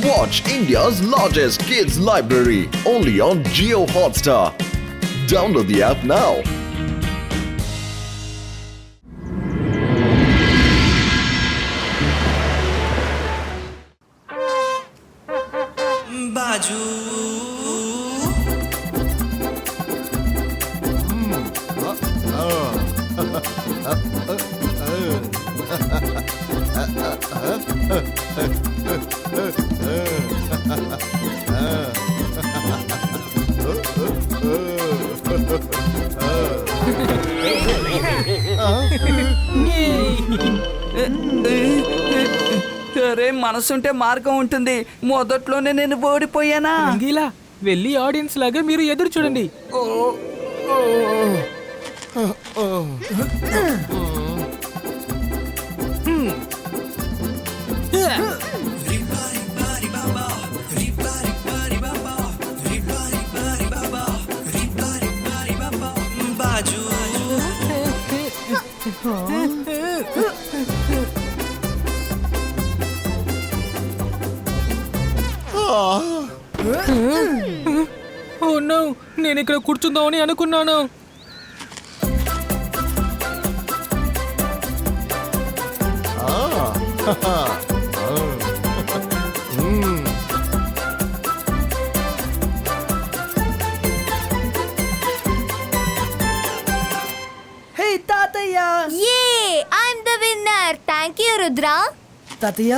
Watch India's largest kids library only on Jio Hotstar. Download the app now. Baju అరే మనసుంటే మార్గం ఉంటుంది. మొదట్లోనే నేను ఓడిపోయానా? రంగీలా వెళ్ళి ఆడియన్స్ లాగా మీరు ఎదురు చూడండి. Baju ఓ నో, నేను ఇక్కడ కూర్చుందామని అనుకున్నాను. హే తాతయ్య! I'm the winner. Thank you, Rudra. తాతయ్య,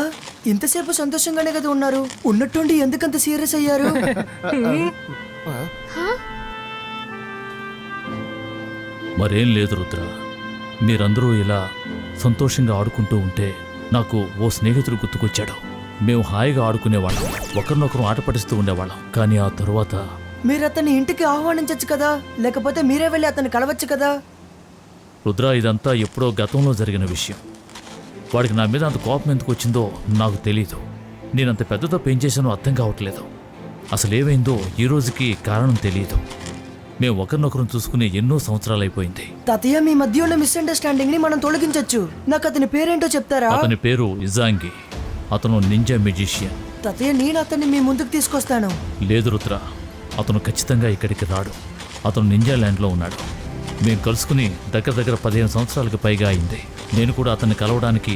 ఇంతసేపు సంతోషంగానే కదా ఉన్నారు? ఉన్నట్టుండి ఎందుకంత సీరియస్ అయ్యారు? మరేం లేదు రుద్ర, మీరందరూ ఇలా సంతోషంగా ఆడుకుంటూ ఉంటే నాకు ఓ స్నేహితుడు గుర్తుకొచ్చాడు. మేము హాయిగా ఆడుకునేవాళ్ళం, ఒకరినొకరు ఆట పట్టిస్తూ ఉండేవాళ్ళం. కానీ ఆ తరువాత మీరు అతన్ని ఇంటికి ఆహ్వానించచ్చు కదా, లేకపోతే మీరే వెళ్ళి అతన్ని కలవచ్చు కదా. రుద్ర, ఇదంతా ఎప్పుడో గతంలో జరిగిన విషయం. వాడికి నా మీద అంత కోపం ఎందుకు వచ్చిందో నాకు తెలీదు. నేనంత పెద్దతో పెంచేశానో అర్థం కావట్లేదు. అసలు ఏమైందో ఈ రోజుకి కారణం తెలియదు. మేము ఒకరినొకరు చూసుకునే ఎన్నో సంవత్సరాలు అయిపోయింది. తాతయ్య, మీ మధ్య ఉన్న మిస్అండర్స్టాండింగ్ ని మనం తొలగించొచ్చు. నాకు అతని పేరేంటో చెప్తారా? అతని పేరు ఇజాంగి. అతను నింజా మెజిషియన్. తాతయ్య, నేను అతన్ని మీ ముందుకు తీసుకొస్తాను. లేదు రుద్ర, అతను ఖచ్చితంగా ఇక్కడికి రాడు. అతను నింజా ల్యాండ్లో ఉన్నాడు. మేము కలుసుకుని దగ్గర 15 సంవత్సరాలకు పైగా అయింది. నేను కూడా అతన్ని కలవడానికి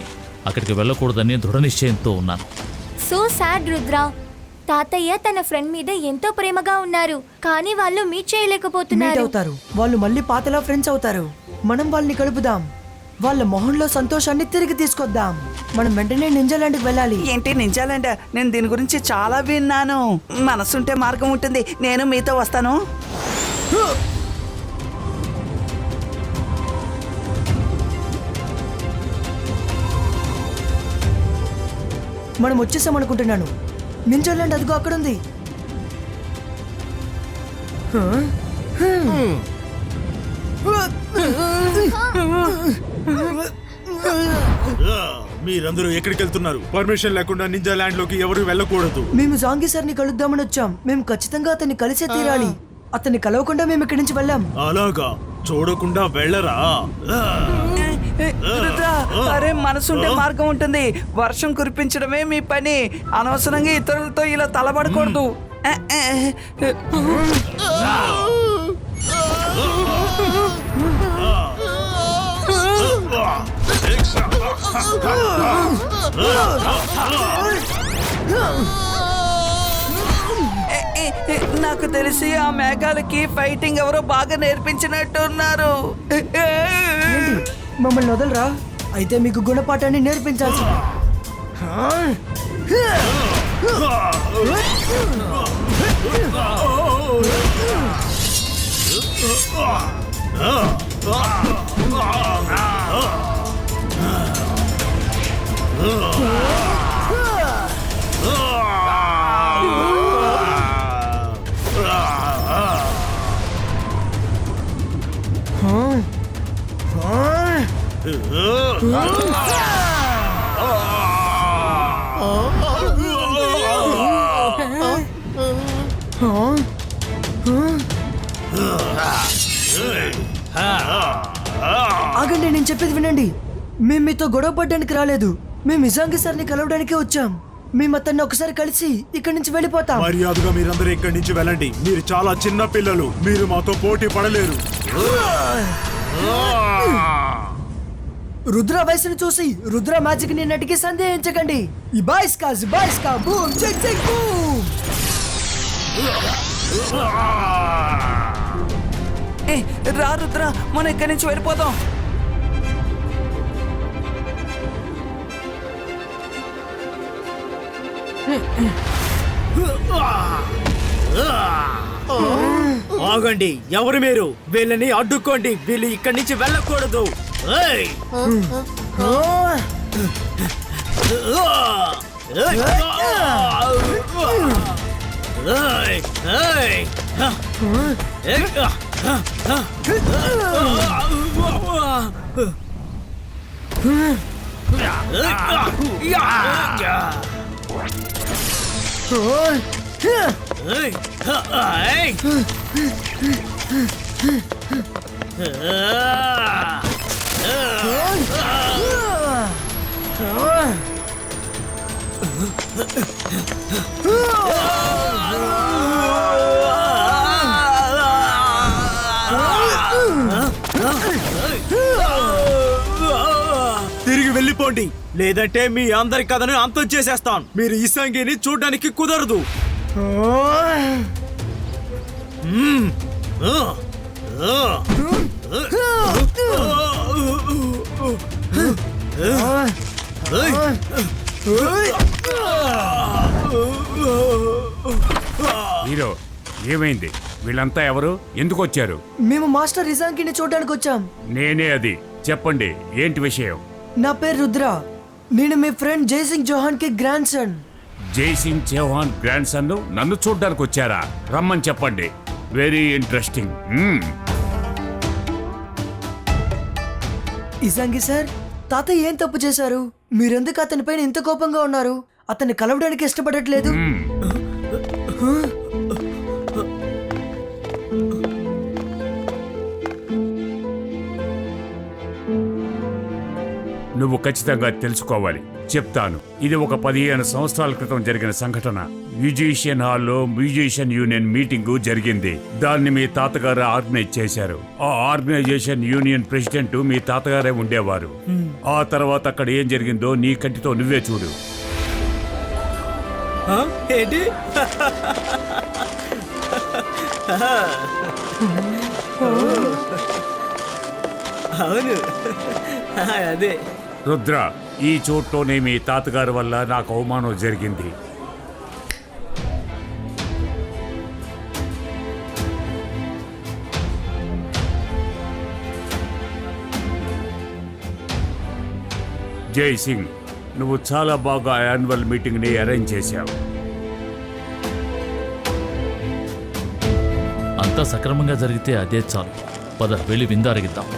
అక్కడికి వెళ్ళకూడదని దృఢ నిశ్చయంతో ఉన్నాను. So sad, Rudra. తాతయ్య తన ఫ్రెండ్ మీద ఎంతో ప్రేమగా ఉన్నారు, కానీ వాళ్ళు మీట్ మీట్ చేయలేకపోతున్నారు. అవుతారు. వాళ్ళు మళ్ళీ పాతలా ఫ్రెండ్స్ అవుతారు. మనం వాళ్ళని కలుపుదాం. వాళ్ళ మొహంలో సంతోషాన్ని తిరిగి తీసుకొద్దాం. మనం వెంటనే నింజాలాండ్కి వెళ్ళాలి. ఏంటి నింజాలంట? నేను దీని గురించి చాలా విన్నాను. మనసుంటే మార్గం ఉంటుంది. నేను మీతో వస్తాను. మనం వచ్చేసామనుకుంటున్నాను. నింజాలాండ్ అదిగో అక్కడుంది. మీరందరూ ఎక్కడికి వెళ్తున్నారు? పర్మిషన్ లేకుండా నింజా ల్యాండ్ లోకి ఎవరు వెళ్ళకూడదు. మేము జాంగీ సార్ ని కలుద్దామని వచ్చాం. మేము ఖచ్చితంగా అతన్ని కలిసే తీరాలి. అతన్ని కలవకుండా మేము ఇక్కడి నుంచి వెళ్ళాం. అలాగా? చూడకుండా వెళ్ళరా? రుద్ర, అరే మనసుంటే మార్గం ఉంటుంది. వర్షం కురిపించడమే మీ పని. అనవసరంగా ఇతరులతో ఇలా తలబడకూడదు. నాకు తెలిసి ఆ మేఘాలకి ఫైటింగ్ ఎవరో బాగా నేర్పించినట్టున్నారు. మమ్మల్ని వదలరా? అయితే మీకు గుణపాఠాన్ని నేర్పించాల్సింది. ఆగండి, నేను చెప్పేది వినండి. మేము మీతో గొడవ పడ్డానికి రాలేదు. మేము ఇజాంగి సార్ని కలవడానికే వచ్చాం. మేము అతన్ని ఒకసారి కలిసి ఇక్కడి నుంచి వెళ్ళిపోతాం. మర్యాదగా మీరందరూ ఇక్కడి నుంచి వెళ్ళండి. మీరు చాలా చిన్న పిల్లలు, మీరు మాతో పోటీ పడలేరు. రుద్ర వయసును చూసి రుద్ర మ్యాజిక్ ని నటికి సందేహించకండి. ఈ బాయిస్కా బూమ్ చెక్ చెక్ బూమ్. ఏ, రా రుద్ర, మనం ఇక్కడి నుంచి వెళ్ళిపోదాం. ఆగండి, ఎవరు మీరు? వీళ్ళని అడ్డుకోండి, వీళ్ళు ఇక్కడి నుంచి వెళ్ళకూడదు. ఏయ్! ఏయ్! ఏయ్! తిరిగి వెళ్ళిపోండి, లేదంటే మీ అందరి కథను అంతం చేసేస్తాను. మీరు ఈ సంగీని చూడడానికి కుదరదు. హీరో, ఏమైంది? వీళ్ళంతా ఎవరు? ఎందుకు వచ్చారు? మేము మాస్టర్ ఇజాంకిని చూడడానికి వచ్చాం. నేనే అది. చెప్పండి, ఏంటి విషయం? నా పేరు రుద్ర. నేను మీ ఫ్రెండ్ జైసింగ్ చౌహాన్ కి grandson. Jaisingh Chauhan grandson నన్ను చూడడానికి వచ్చారా? రమ్మని చెప్పండి. Very interesting. ఇజాంగి సార్, తాతయ్య ఏం తప్పు చేశారు? మీరెందుకు అతనిపైన ఇంత కోపంగా ఉన్నారు? అతన్ని కలవడానికి ఇష్టపడట్లేదు. నువ్వు ఖచ్చితంగా తెలుసుకోవాలి. చెప్తాను. ఇది ఒక 15 సంవత్సరాల క్రితం జరిగిన సంఘటన. మ్యూజిషియన్ హాల్లో మ్యూజిషియన్ యూనియన్ మీటింగు జరిగింది. దాన్ని మీ తాతగారు ఆర్గనైజ్ చేశారు. ఆ ఆర్గనైజేషన్ యూనియన్ ప్రెసిడెంట్ మీ తాతగారే ఉండేవారు. ఆ తర్వాత అక్కడ ఏం జరిగిందో నీ కంటితో నువ్వే చూడు. ఏంటి? అవును, అదే. రుద్ర, ఈ చోట్లోనే మీ తాతగారి వల్ల నాకు అవమానం జరిగింది. జై సింగ్, నువ్వు చాలా బాగా యాన్యువల్ మీటింగ్ ని అరేంజ్ చేశావు. అంతా సక్రమంగా జరిగితే అదే చాలు. పద, వెళ్ళి విందారగిద్దాం.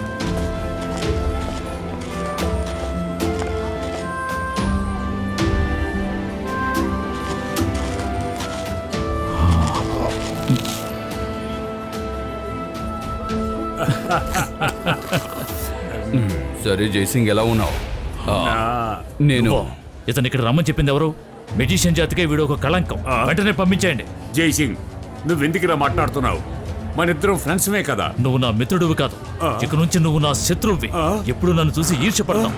సరే జైసింగ్, ఎలా ఉన్నావు? నేను ఇతను ఇక్కడ రమ్మని చెప్పింది ఎవరు? మెజిషియన్ జాతికే వీడు ఒక కళంకం. వెంటనే పంపించేయండి. జై సింగ్, నువ్వు ఎందుకు మాట్లాడుతున్నావు? మనిద్దరం ఫ్రెండ్స్మే కదా. నువ్వు నా మిత్రుడివి కాదు, ఇక నుంచి నువ్వు నా శత్రువువి. ఎప్పుడు నన్ను చూసి ఈర్ష్యపడతాం.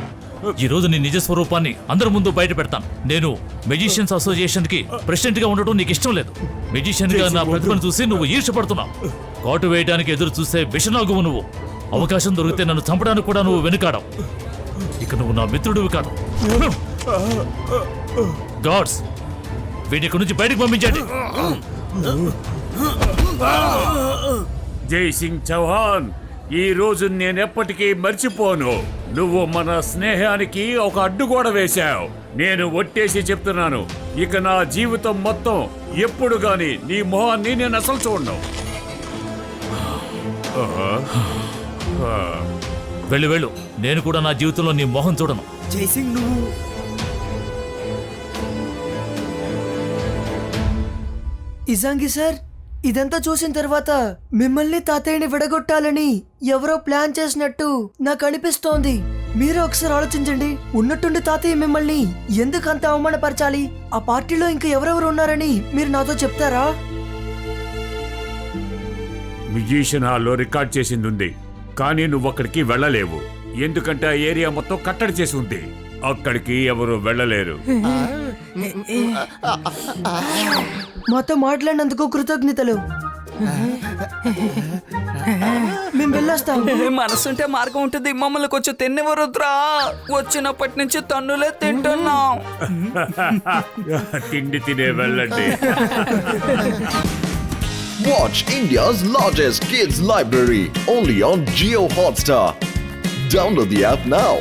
ఈ రోజు నీ నిజ స్వరూపాన్ని అందరి ముందు బయట పెడతాను. నేను మెజిషియన్స్ అసోసియేషన్ కి ప్రెసిడెంట్ గా ఉండటం నీకు ఇష్టం లేదు. మెజిషియన్ గా నా ప్రతిభను చూసి నువ్వు ఈర్ష్యపడుతున్నావు. కాటు వేయడానికి ఎదురు చూసే విషనాగువు నువ్వు. అవకాశం దొరికితే నన్ను చంపడానికి కూడా నువ్వు వెనుకాడవు. ఇక నువ్వు నా మిత్రుడివి కాదు. గాడ్స్, వీడి ఇక్కడి నుంచి బయటకు పంపించండి. జై సింగ్ చౌహాన్, ఈ రోజు నేనెప్పటికీ మర్చిపోను. నువ్వు మన స్నేహానికి ఒక అడ్డుగోడ వేశావు. నేను ఒట్టేసి చెప్తున్నాను, ఇక నా జీవితం మొత్తం ఎప్పుడు గాని నీ మొహాన్ని నేను అసలు చూడను. వెళ్ళు వెళ్ళు, నేను కూడా నా జీవితంలో నీ మొహం చూడను. జైసింగ్, నువ్వు ఇజాంగి సార్, ఇదంతా చూసిన తర్వాత మిమ్మల్ని తాతయ్యని విడగొట్టాలని ఎవరో ప్లాన్ చేసినట్టు నాకు అనిపిస్తోంది. మీరు ఒకసారి ఆలోచించండి. ఉన్నట్టుండి తాతయ్య మిమ్మల్ని ఎందుకు అంత అవమానపరచాలి? ఆ పార్టీలో ఇంకా ఎవరెవరు ఉన్నారని మీరు నాతో చెప్తారా? మ్యూజిషియన్ హాల్లో రికార్డ్ చేసింది ఉంది, కానీ నువ్వు అక్కడికి వెళ్ళలేవు. ఎందుకంటే ఆ ఏరియా మొత్తం కట్టడి చేసి ఉంది. అక్కడికి ఎవరు వెళ్ళలేరు. మాతో మాట్లాడినందుకు కృతజ్ఞతలు. మేము వెళ్ళొస్తాం. మనసుంటే మార్గం ఉంటుంది. మమ్మల్ని కొంచెం తిన్నవరుద్రా. వచ్చినప్పటి నుంచి తన్నులే తింటున్నాం. తిండి తినే వెళ్ళండి. Watch India's largest kids library only on Jio Hotstar. Download the app now.